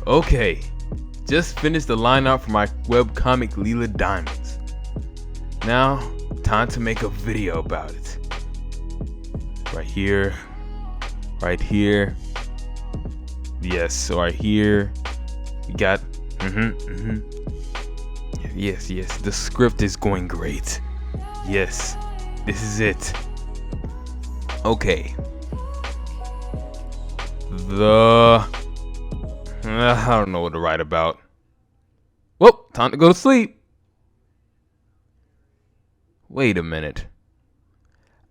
Okay, just finished the lineup for my webcomic Leela Diamonds. Now, time to make a video about it. Right here. Yes, right here. We got, Yes, the script is going great. Yes, this is it. Okay. I don't know what to write about. Well, time to go to sleep. Wait a minute.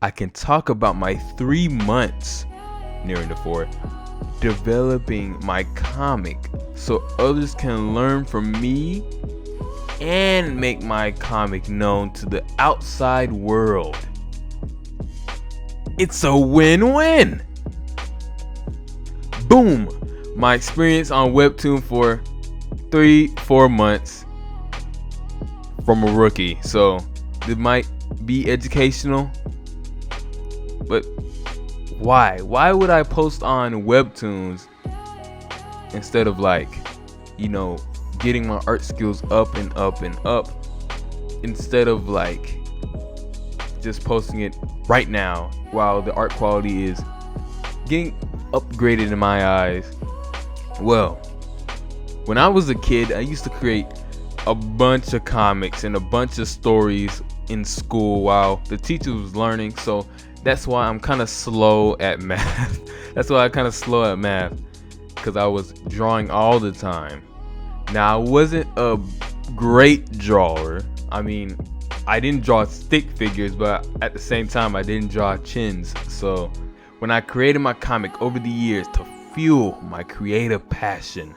I can talk about my 3 months, nearing the 4, developing my comic so others can learn from me and make my comic known to the outside world. It's a win-win. Boom! My experience on Webtoon for 3-4 months from a rookie. So it might be educational, but why? Why would I post on Webtoons instead of getting my art skills up and up and up, instead of just posting it right now while the art quality is getting upgraded in my eyes? Well, when I was a kid, I used to create a bunch of comics and a bunch of stories in school while the teacher was learning, so that's why I'm kind of slow at math. Because I was drawing all the time. Now, I wasn't a great drawer. I mean, I didn't draw stick figures, but at the same time, I didn't draw chins. So when I created my comic over the years to fuel my creative passion,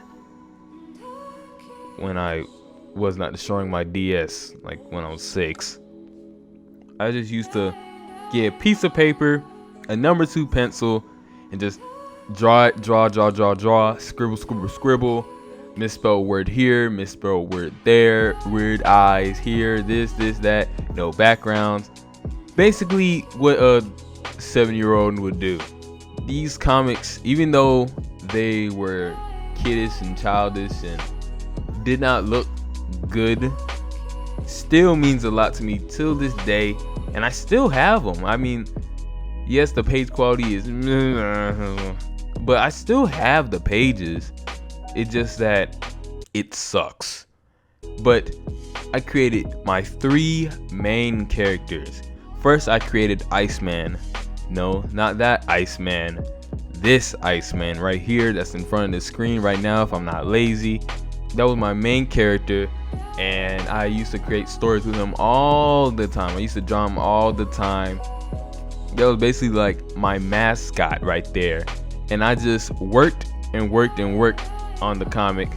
when I was not destroying my DS, like when I was 6, I just used to get a piece of paper, a number 2 pencil, and just draw, scribble, misspelled word here, misspelled word there, weird eyes here, this, that, no backgrounds. Basically what a 7-year-old would do. These comics, even though they were kiddish and childish and did not look good, still means a lot to me till this day, and I still have them. I mean, yes, the page quality is but I still have the pages. It's just that it sucks. But I created my 3 main characters. First, I created Iceman. No, not that Iceman. This Iceman right here that's in front of the screen right now, if I'm not lazy. That was my main character, and I used to create stories with him all the time. I used to draw him all the time. That was basically like my mascot right there. And I just worked on the comic,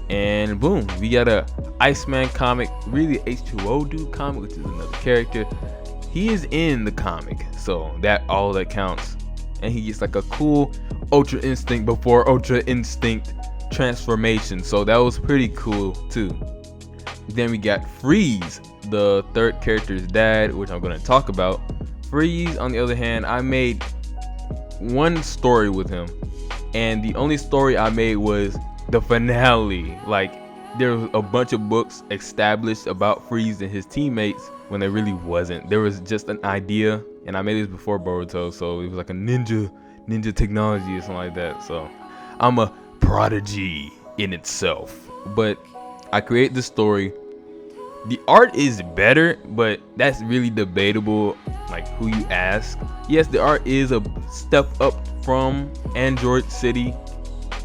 and boom, we got a Iceman comic, really H2O dude comic, which is another character. He is in the comic, so that all that counts. And he gets like a cool Ultra Instinct before Ultra Instinct transformation, so that was pretty cool too. Then we got Freeze, the 3rd character's dad, which I'm going to talk about. Freeze, on the other hand, I made one story with him, and the only story I made was the finale. Like, there was a bunch of books established about Freeze and his teammates when there really wasn't. There was just an idea, and I made this before Boruto, so it was like a ninja technology or something like that. So I'm a prodigy in itself. But I create the story. The art is better, but that's really debatable, like who you ask. Yes, the art is a step up from Android City,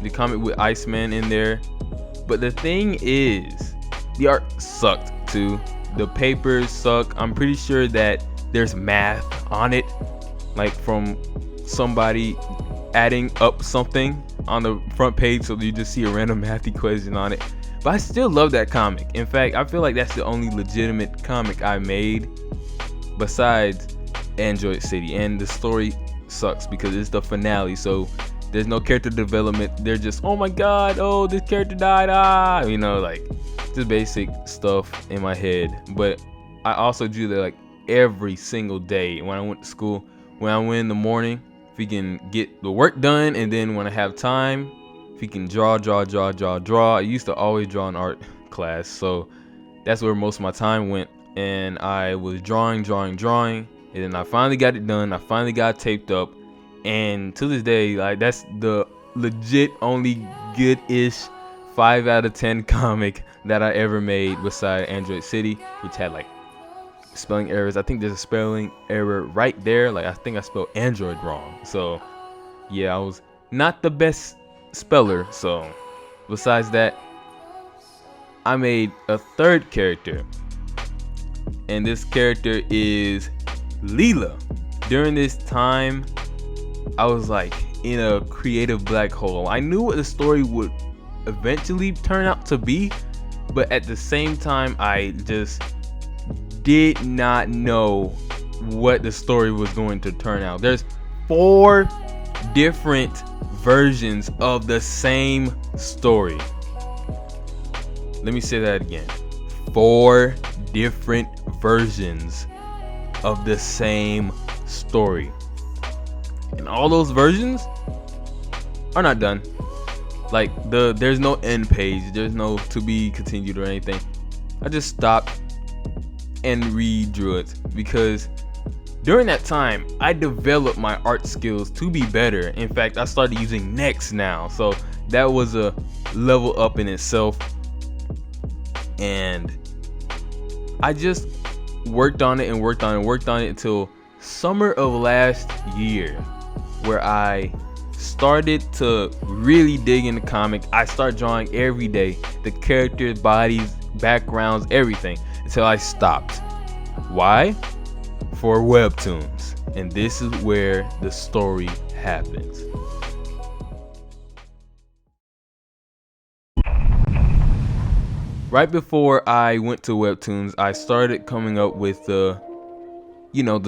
the comic with Iceman in there. But the thing is, the art sucked too. The papers suck. I'm pretty sure that there's math on it, like from somebody adding up something on the front page, so you just see a random math equation on it. But I still love that comic. In fact, I feel like that's the only legitimate comic I made besides Android City. And the story sucks because it's the finale, so there's no character development. They're just, oh my god, oh, this character died, like just basic stuff in my head. But I also do that like every single day when I went to school. When I went in the morning, if we can get the work done, and then when I have time, If he can draw. I used to always draw in art class, so that's where most of my time went. And I was drawing, and then I finally got it done. I finally got taped up, and to this day, like, that's the legit only good-ish 5 out of 10 comic that I ever made, beside Android City, which had like spelling errors. I think there's a spelling error right there. Like, I think I spelled Android wrong. So yeah, I was not the best speller. So besides that, I made a third character, and this character is Leela. During this time, I was like in a creative black hole. I knew what the story would eventually turn out to be, but at the same time, I just did not know what the story was going to turn out. There's 4 different versions of the same story. Let me say that again. 4 different versions of the same story. And all those versions are not done. Like, there's no end page, there's no to be continued or anything. I just stopped and redrew it because during that time I developed my art skills to be better. In fact, I started using Next now, so that was a level up in itself. And I just worked on it until summer of last year, where I started to really dig into comic. I started drawing every day, the characters, bodies, backgrounds, everything, until I stopped. Why? For Webtoons. And this is where the story happens. Right before I went to Webtoons, I started coming up with the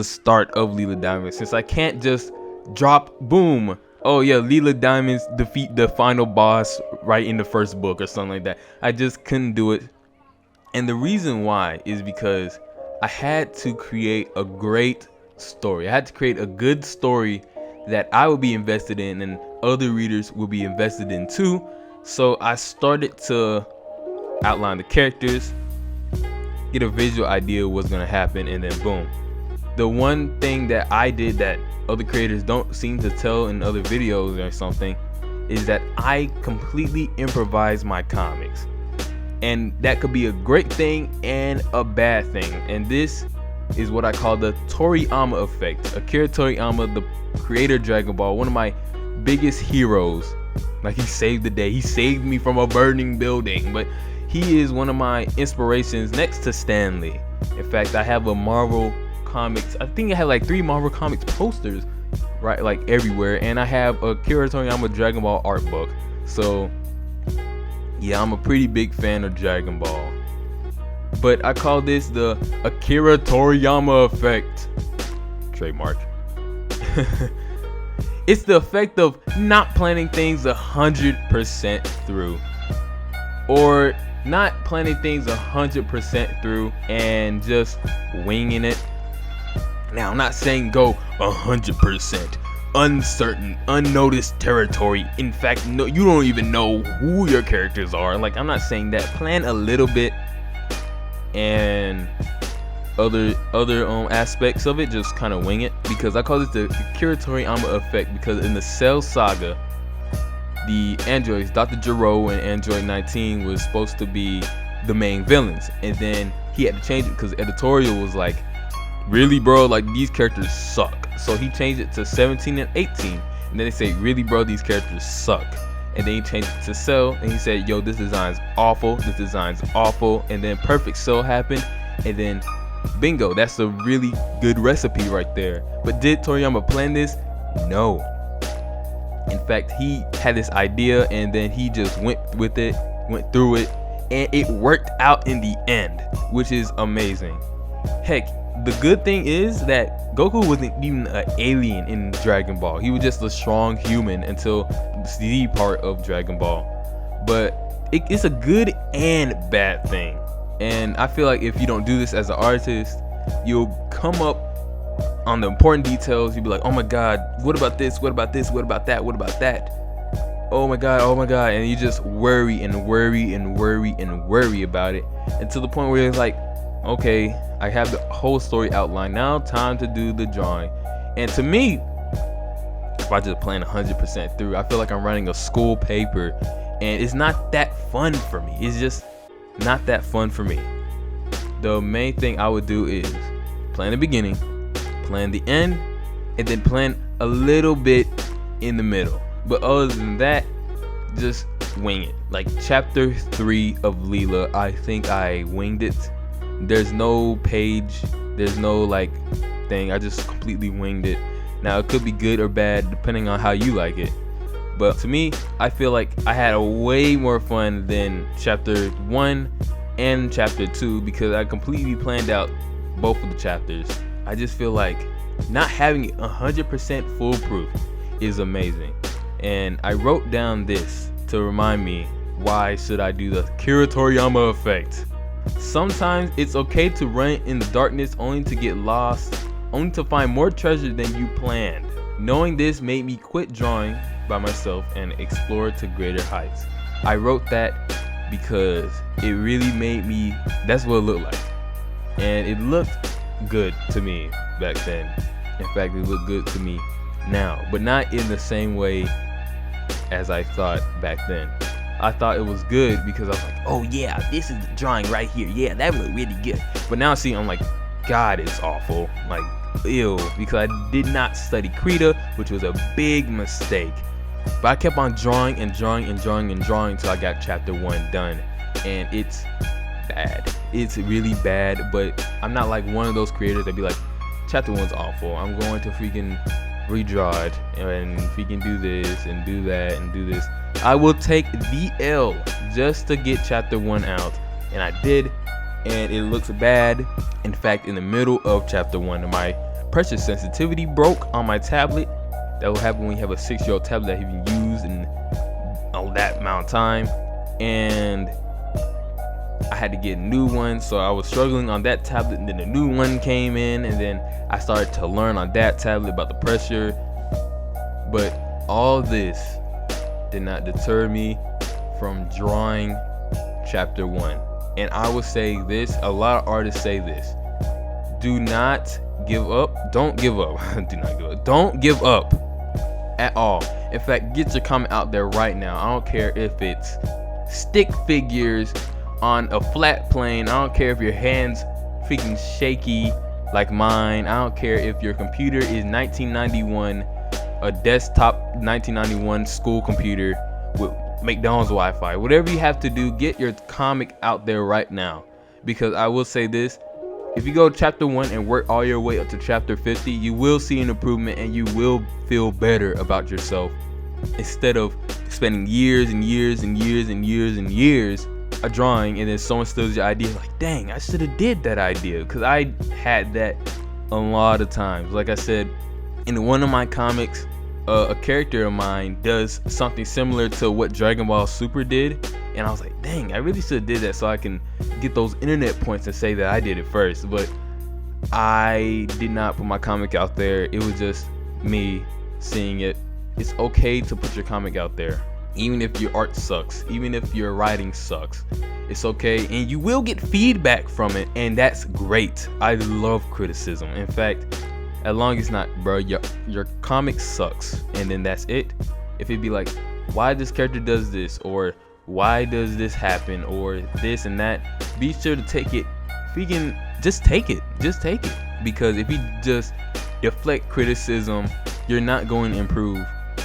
start of Leela Diamonds. Since I can't just drop, boom, oh yeah, Leela Diamonds defeat the final boss right in the first book or something like that. I just couldn't do it. And the reason why is because I had to create a great story. I had to create a good story that I would be invested in and other readers will be invested in too. So I started to outline the characters, get a visual idea of what's gonna happen, and then boom. The one thing that I did that other creators don't seem to tell in other videos or something is that I completely improvise my comics. And that could be a great thing and a bad thing. And this is what I call the Toriyama effect. Akira Toriyama, the creator of Dragon Ball, one of my biggest heroes. Like, he saved the day. He saved me from a burning building. But he is one of my inspirations next to Stan Lee. In fact, I have a Marvel Comics, I think I have like 3 Marvel Comics posters, right, like everywhere. And I have a Akira Toriyama Dragon Ball art book. So yeah, I'm a pretty big fan of Dragon Ball. But I call this the Akira Toriyama effect. Trademark. It's the effect of not planning things 100% through. Or not planning things 100% through and just winging it. Now, I'm not saying go 100% uncertain, unnoticed territory. In fact, no, you don't even know who your characters are. Like, I'm not saying that. Plan a little bit, and other aspects of it, just kind of wing it. Because I call this the Akira Toriyama effect, because in the Cell Saga, the androids, Dr. Gero and Android 19, was supposed to be the main villains, and then he had to change it because editorial was like, really bro, like, these characters suck. So he changed it to 17 and 18, and then they say, really bro, these characters suck. And then he changed it to Cell, and he said, yo, this design's awful, and then Perfect Cell happened, and then bingo, that's a really good recipe right there. But did Toriyama plan this? No. In fact, he had this idea, and then he just went through it, and it worked out in the end, which is amazing. Heck, the good thing is that Goku wasn't even an alien in Dragon Ball. He was just a strong human until the Z part of Dragon Ball. But it's a good and bad thing. And I feel like if you don't do this as an artist, you'll come up on the important details. You'll be like, oh my god, what about this, what about this, what about that, what about that? oh my god, and you just worry and worry and worry and worry about it, and to the point where it's like, okay, I have the whole story outlined, now time to do the drawing. And to me, if I just plan 100% through, I feel like I'm running a school paper, and it's not that fun for me. It's just not that fun for me. The main thing I would do is plan the beginning, plan the end, and then plan a little bit in the middle. But other than that, just wing it. Like chapter 3 of Leela, I think I winged it. There's no page, there's no like thing. I just completely winged it. Now it could be good or bad depending on how you like it. But to me, I feel like I had a way more fun than chapter 1 and chapter 2 because I completely planned out both of the chapters. I just feel like not having it 100% foolproof is amazing. And I wrote down this to remind me, why should I do the Kira Toriyama effect? Sometimes it's okay to run in the darkness only to get lost, only to find more treasure than you planned. Knowing this made me quit drawing by myself and explore to greater heights. I wrote that because it really made me, that's what it looked like. And it looked good to me back then. In fact, it looked good to me now, but not in the same way as I thought back then. I thought it was good because I was like, oh yeah, this is the drawing right here. Yeah, that looked really good. But now see, I'm like, God, it's awful. Like, ew, because I did not study Krita, which was a big mistake. But I kept on drawing and drawing and drawing and drawing until I got chapter 1 done. And it's bad. It's really bad, but I'm not like one of those creators that be like, chapter 1's awful. I'm going to freaking redraw it and freaking do this and do that and do this. I will take the L just to get chapter 1 out. And I did, and it looks bad. In fact, in the middle of chapter 1, my pressure sensitivity broke on my tablet. That will happen when you have a 6-year-old tablet that you've used in that amount of time. And I had to get a new one, so I was struggling on that tablet, and then a new one came in, and then I started to learn on that tablet about the pressure. But all this did not deter me from drawing chapter 1. And I will say this, a lot of artists say this: do not give up. Don't give up. Do not give up. Don't give up at all. In fact, get your comment out there right now. I don't care if it's stick figures on a flat plane. I don't care if your hands freaking shaky like mine. I don't care if your computer is 1991, a desktop 1991 school computer with McDonald's Wi-Fi. Whatever you have to do, get your comic out there right now. Because I will say this, if you go chapter 1 and work all your way up to chapter 50, you will see an improvement and you will feel better about yourself, instead of spending years and years and years and years and years a drawing and then someone steals your idea. Like, dang, I should have did that idea. Because I had that a lot of times. Like I said, in one of my comics, a character of mine does something similar to what Dragon Ball Super did, and I was like, dang, I really should have did that so I can get those internet points and say that I did it first. But I did not put my comic out there. It was just me seeing it. It's okay to put your comic out there, even if your art sucks, even if your writing sucks. It's okay, and you will get feedback from it, and that's great. I love criticism. In fact, as long as it's not, bro, your comic sucks, and then that's it. If it be like, why this character does this, or why does this happen, or this and that, be sure to take it. Freaking just take it. Just take it. Because if you just deflect criticism, you're not going to improve.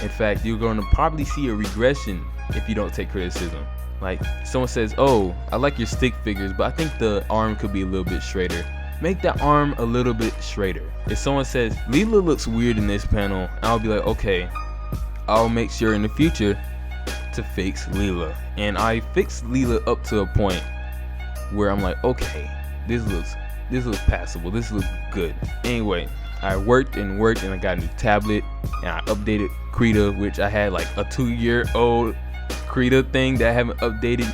In fact, you're going to probably see a regression if you don't take criticism. Like, someone says, oh, I like your stick figures, but I think the arm could be a little bit straighter. Make that arm a little bit straighter. If someone says, Leela looks weird in this panel, I'll be like, okay, I'll make sure in the future to fix Leela. And I fixed Leela up to a point where I'm like, okay, this looks passable. This looks good. Anyway, I worked and I got a new tablet, and I updated Krita, which I had like a 2-year-old Krita thing that I haven't updated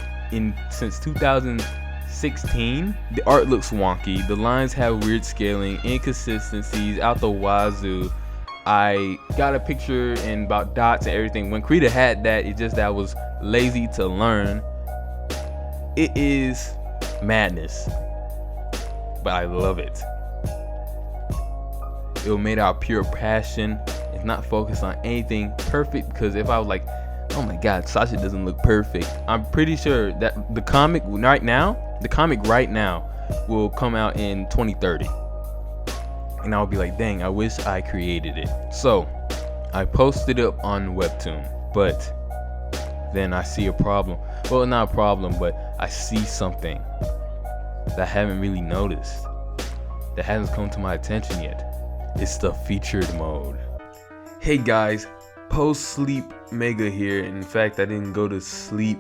since 2016. The art looks wonky. The lines have weird scaling, inconsistencies out the wazoo. I got a picture and about dots and everything. When Krita had that, it's just that I was lazy to learn. It is madness, but I love it. It was made out of pure passion. It's not focused on anything perfect, because if I was like, oh my god, Sasha doesn't look perfect, I'm pretty sure that the comic right now will come out in 2030. And I'll be like, dang, I wish I created it. So I posted it up on Webtoon, but then I see a problem. Well, not a problem, but I see something that I haven't really noticed, that hasn't come to my attention yet. It's the featured mode. Hey guys, post-sleep Mega here. In fact, I didn't go to sleep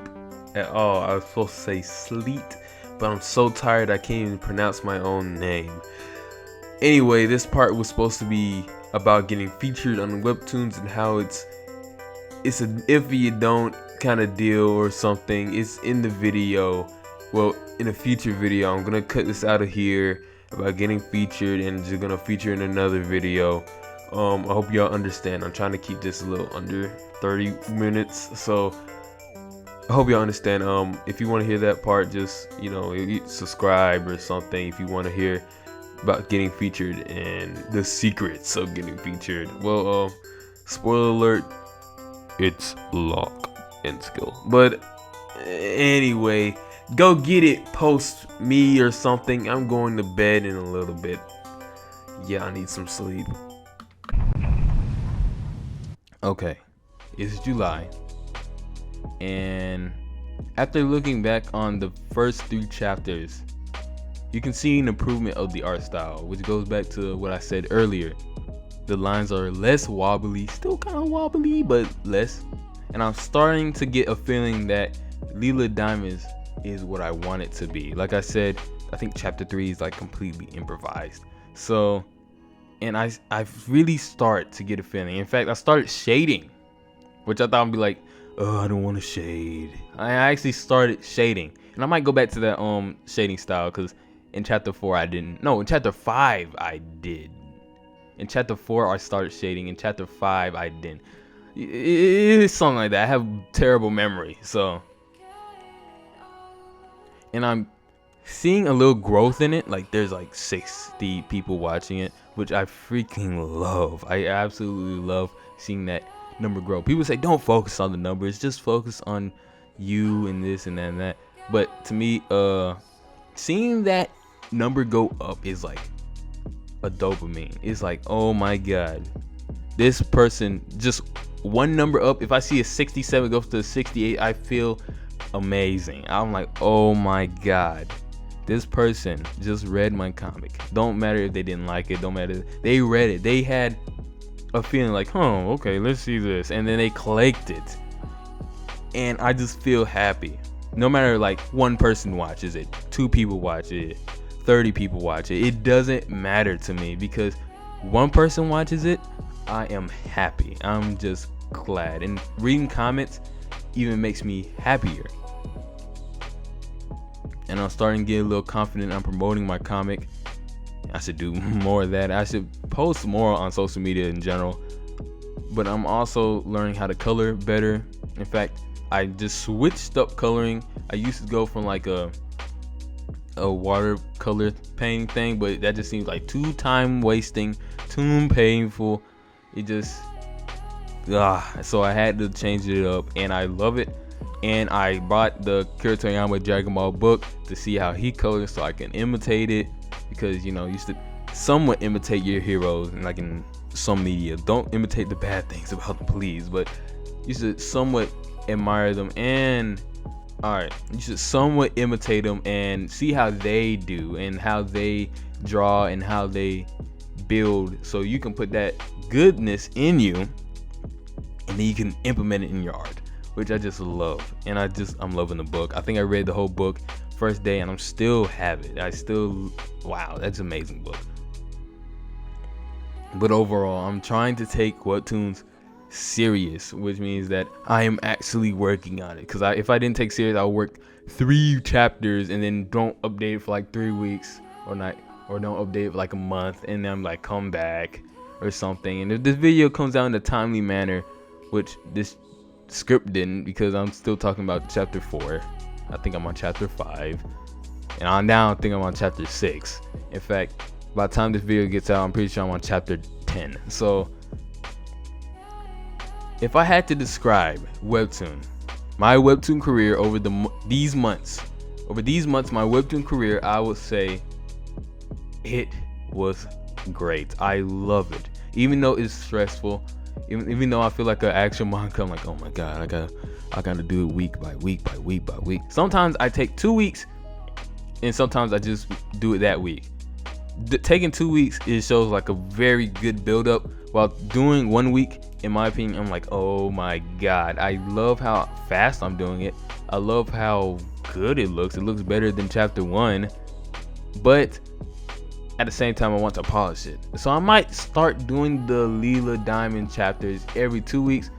at all. I was supposed to say sleep, but I'm so tired I can't even pronounce my own name. Anyway, this part was supposed to be about getting featured on Webtoons and how it's an if you don't kind of deal or something. It's in the video. Well, in a future video, I'm gonna cut this out of here about getting featured and just gonna feature in another video. I hope y'all understand. I'm trying to keep this a little under 30 minutes, so I hope y'all understand. If you want to hear that part, just subscribe or something if you want to hear about getting featured and the secrets of getting featured. Well, spoiler alert, it's lock and skill. But anyway, go get it. Post me or something. I'm going to bed in a little bit. Yeah, I need some sleep. Okay, it's July, and after looking back on the first 3 chapters, you can see an improvement of the art style, which goes back to what I said earlier. The lines are less wobbly, still kind of wobbly, but less. And I'm starting to get a feeling that Lila Diamonds is what I want it to be. Like I said, I think chapter 3 is like completely improvised. So, and I really start to get a feeling. In fact, I started shading, which I thought would be like, oh, I don't want to shade. I actually started shading, and I might go back to that shading style, because in chapter 4 I didn't. No, in chapter 5 I did. In chapter 4 I started shading. In chapter 5 I didn't. It's something like that. I have terrible memory, so. And I'm seeing a little growth in it. Like there's like 60 people watching it, which I freaking love. I absolutely love seeing that number grow. People say don't focus on the numbers, just focus on you and this and that and that. But to me, seeing that number go up is like a dopamine. It's like, oh my god, this person, just one number up. If I see a 67 goes to a 68, I feel amazing. I'm like, oh my god, this person just read my comic. Don't matter if they didn't like it, don't matter, they read it. They had a feeling like, oh, okay, let's see this, and then they clicked it, and I just feel happy. No matter like one person watches it, 2 people watch it, 30 people watch it, it doesn't matter to me, because one person watches it, I am happy. I'm just glad, and reading comments even makes me happier. And I'm starting to get a little confident on promoting my comic. I should do more of that. I should post more on social media in general. But I'm also learning how to color better. In fact, I just switched up coloring. I used to go from like a watercolor painting thing, but that just seems like too time wasting, too painful. It just so I had to change it up, and I love it. And I bought the Kira Toriyama Dragon Ball book to see how he colors, so I can imitate it, because you used to somewhat imitate your heroes, and like in some media, don't imitate the bad things about them, please, but you should somewhat admire them, and you should somewhat imitate them and see how they do and how they draw and how they build, so you can put that goodness in you, and then you can implement it in your art, which I just love. And I'm loving the book. I think I read the whole book first day, and I'm still have it. Wow, that's an amazing book. But overall, I'm trying to take Webtoons serious, which means that I am actually working on it. Because if I didn't take serious, I'll work 3 chapters and then don't update it for like 3 weeks, or don't update it for like a month, and then I'm like, come back, or something. And if this video comes out in a timely manner, which this script didn't, because I'm still talking about chapter 4. I think I'm on chapter 5. And on now I think I'm on chapter 6. In fact, by the time this video gets out, I'm pretty sure I'm on chapter 10. So if I had to describe Webtoon, my Webtoon career over these months, my Webtoon career, I would say it was great. I love it. Even though it's stressful, even though I feel like an action manga, I'm like, oh my god, I gotta do it week by week by week by week. Sometimes I take 2 weeks, and sometimes I just do it that week. Taking 2 weeks, it shows like a very good build up, while doing 1 week, in my opinion, I'm like, oh my god, I love how fast I'm doing it. I love how good it looks. It looks better than chapter 1, but at the same time I want to polish it. So I might start doing the Leela Diamond chapters every 2 weeks,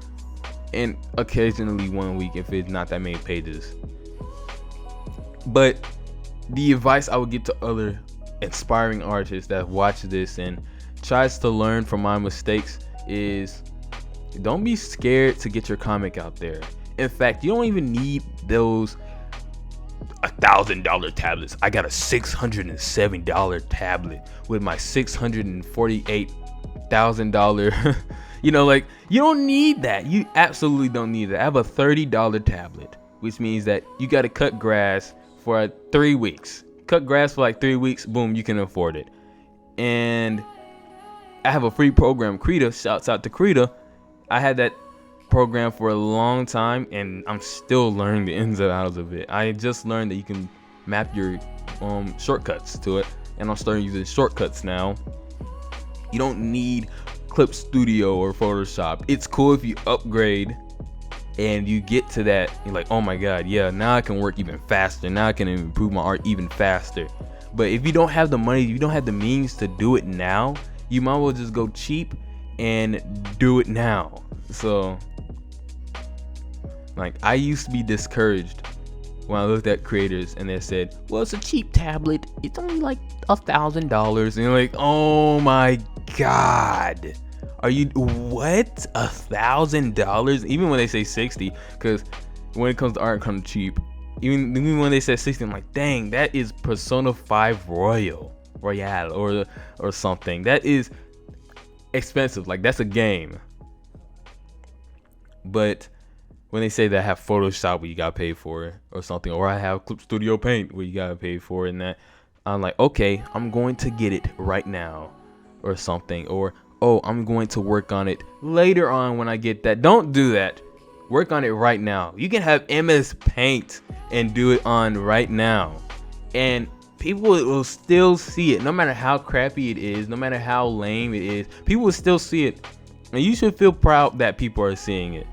and occasionally 1 week if it's not that many pages. But the advice I would give to other inspiring artists that watch this and tries to learn from my mistakes is, don't be scared to get your comic out there. In fact, you don't even need those $1,000 tablets. I got a $670 tablet with my $648,000 you know, like, you don't need that. You absolutely don't need that. I have a $30 tablet, which means that you got to cut grass for 3 weeks. Cut grass for like 3 weeks, boom, you can afford it. And I have a free program, Krita. Shouts out to Krita. I had that program for a long time, and I'm still learning the ins and outs of it. I just learned that you can map your shortcuts to it, and I'm starting using shortcuts now. You don't need Clip Studio or Photoshop. It's cool if you upgrade and you get to that, you're like, oh my god, yeah, now I can work even faster. Now I can improve my art even faster. But if you don't have the money, you don't have the means to do it now, you might as well just go cheap and do it now. So, like, I used to be discouraged when I looked at creators and they said, well, it's a cheap tablet, it's only like $1,000, and you're like, oh my god, are you, what, $1,000? Even when they say 60, because when it comes to art, kind of cheap. Even when they say 60, I'm like, dang, that is Persona 5 Royale or something. That is expensive. Like, that's a game. But when they say that I have Photoshop where you gotta pay for it or something, or I have Clip Studio Paint where you gotta pay for it, and that, I'm like, okay, I'm going to get it right now or something. Or, oh, I'm going to work on it later on when I get that. Don't do that. Work on it right now. You can have MS Paint and do it on right now, and people will still see it. No matter how crappy it is, no matter how lame it is, people will still see it, and you should feel proud that people are seeing it.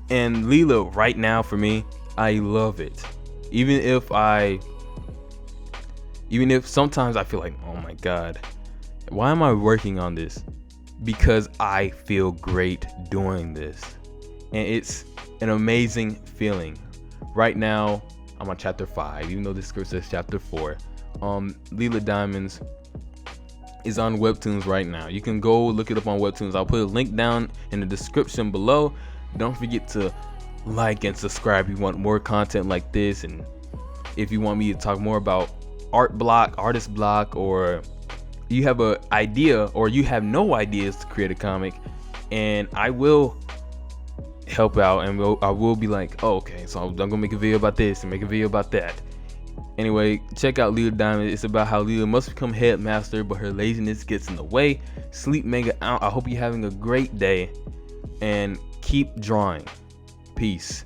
And Leela right now, for me, I love it. Even if sometimes I feel like, oh my god, why am I working on this? Because I feel great doing this, and it's an amazing feeling. Right now I'm on chapter 5, even though this script says chapter 4. Leela Diamonds is on Webtoons right now. You can go look it up on Webtoons. I'll put a link down in the description below. Don't forget to like and subscribe if you want more content like this, and if you want me to talk more about artist block, or you have an idea or you have no ideas to create a comic, and I will help out, and I will be like, oh, okay, so I'm gonna make a video about this and make a video about that. Anyway, check out Leela Diamond. It's about how Leela must become headmaster, but her laziness gets in the way. Sleep manga out. I hope you're having a great day, and keep drawing. Peace.